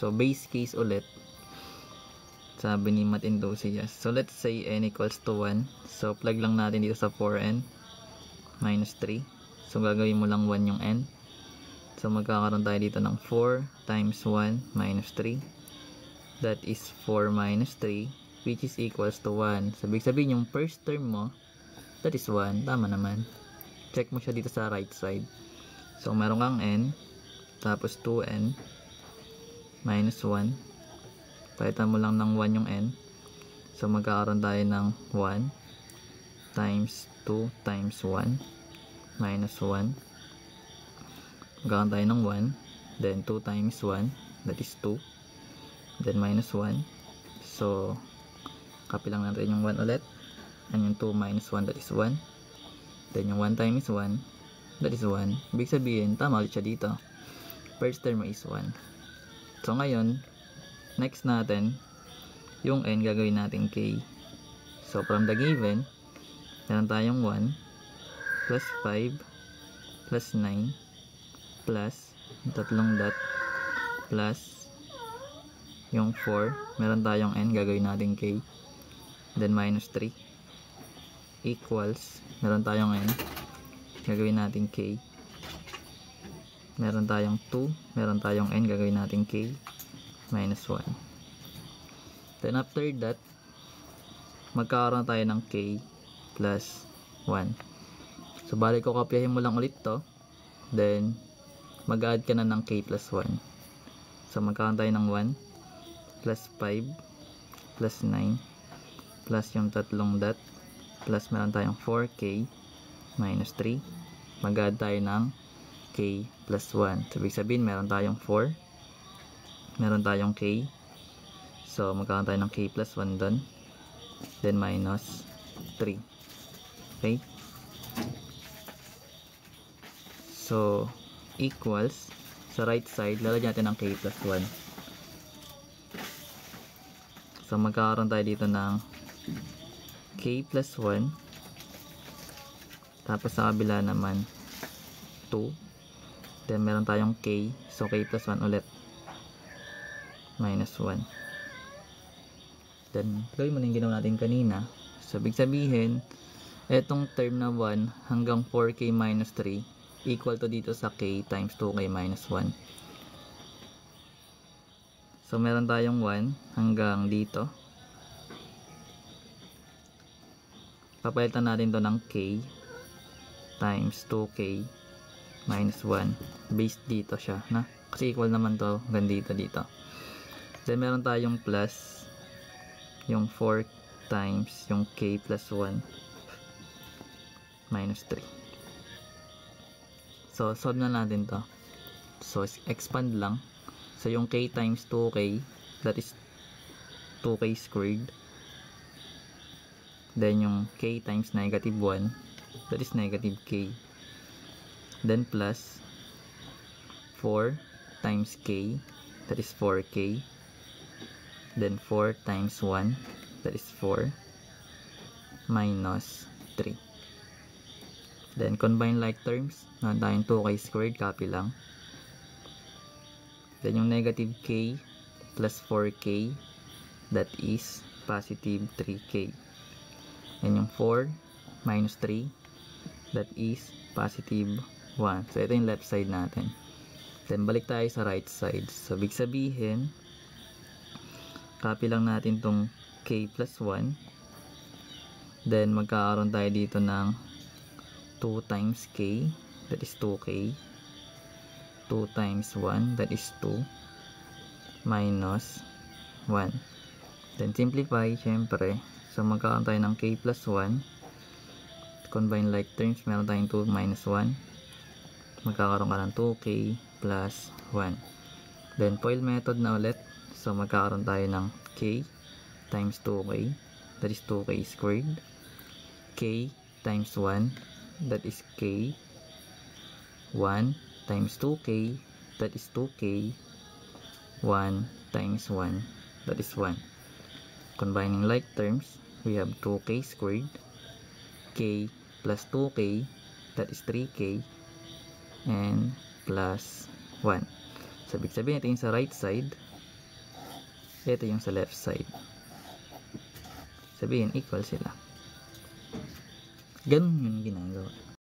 So, base case ulit. Sabi ni Math Enthusiast. So, let's say n equals to 1. So, plug lang natin dito sa 4n minus 3. So, gagawin mo lang 1 yung n. So, magkakaroon tayo dito ng 4 times 1 minus 3. That is 4 minus 3, which is equals to 1. So, ibig sabihin yung first term mo, that is 1. Tama naman. Check mo siya dito sa right side. So, meron kang n, tapos 2n minus 1. Palitan mo lang ng 1 yung n. So, magkakaroon tayo ng 1 times 2 times 1 minus 1. Magkakaroon tayo ng 1. Then, 2 times 1. That is 2. Then, minus 1. So, copy lang natin yung 1 ulit. And yung 2 minus 1, that is 1. Then, yung 1 times 1, that is 1. Ibig sabihin, tama ulit siya dito. First term mo is 1. So, ngayon, next natin, yung n gagawin natin k. So, from the given, meron tayong 1 plus 5 plus 9 plus yung tatlong dot plus yung 4. Meron tayong n, gagawin natin k. Then, minus 3 equals, meron tayong n, gagawin natin k. Meron tayong 2, meron tayong n, gagawin natin k minus 1. Then after that, magkakaroon tayo ng k plus 1. So bali ko kopyahin mo lang ulit to. Then mag-add ka na ng k plus 1. So magkakaroon tayo ng 1 plus 5 plus 9 plus yung tatlong dot plus meron tayong 4k minus 3. Mag-add tayo ng k plus 1. So ibig sabihin meron tayong 4, meron tayong k. So, magkakaroon tayo ng k plus 1 doon. Then, minus 3. Okay? So, equals, sa right side, lalagyan natin ng k plus 1. So, magkakaroon tayo dito ng k plus 1. Tapos, sa kabila naman, 2. Then, meron tayong k. So, k plus 1 ulit. Minus 1. Then, gawin mo na yung ginawa natin kanina. So, ibig sabihin, etong term na 1 hanggang 4k minus 3 equal to dito sa k times 2k minus 1. So, meron tayong 1 hanggang dito. Papalitan natin to ng k times 2k minus 1. Based dito siya, na? Kasi equal naman to hanggang dito. Then, meron tayong plus yung 4 times yung k plus 1 minus 3. So, solve na natin to. So, expand lang. So, yung k times 2k, that is 2k squared. Then, yung k times negative 1, that is negative k. Then, plus 4 times k, that is 4k. Then 4 times 1, that is 4, minus 3. Then combine like terms, meron tayong 2k squared, copy lang. Then yung negative k plus 4k, that is positive 3k. And yung 4 minus 3, that is positive 1. So ito yung left side natin. Then balik tayo sa right side. So big sabihin, copy lang natin tong k plus 1. Then, magkakaroon tayo dito ng 2 times k, that is 2k. 2 times 1, that is 2. Minus 1. Then, simplify, syempre. So, magkakaroon tayo ng k plus 1. Combine like terms, meron tayong 2 minus 1. Magkakaroon ka ng 2k plus 1. Then, FOIL method na ulit. So, magkakaroon tayo ng k times 2k, that is 2k squared. K times 1, that is k. 1 times 2k, that is 2k. 1 times 1, that is 1. Combining like terms, we have 2k squared. K plus 2k, that is 3k. And plus 1. So, ibig sabihin ito yung sa right side. ito yung sa left side. Sabihin, equal sila. Ganun yung ginagawa.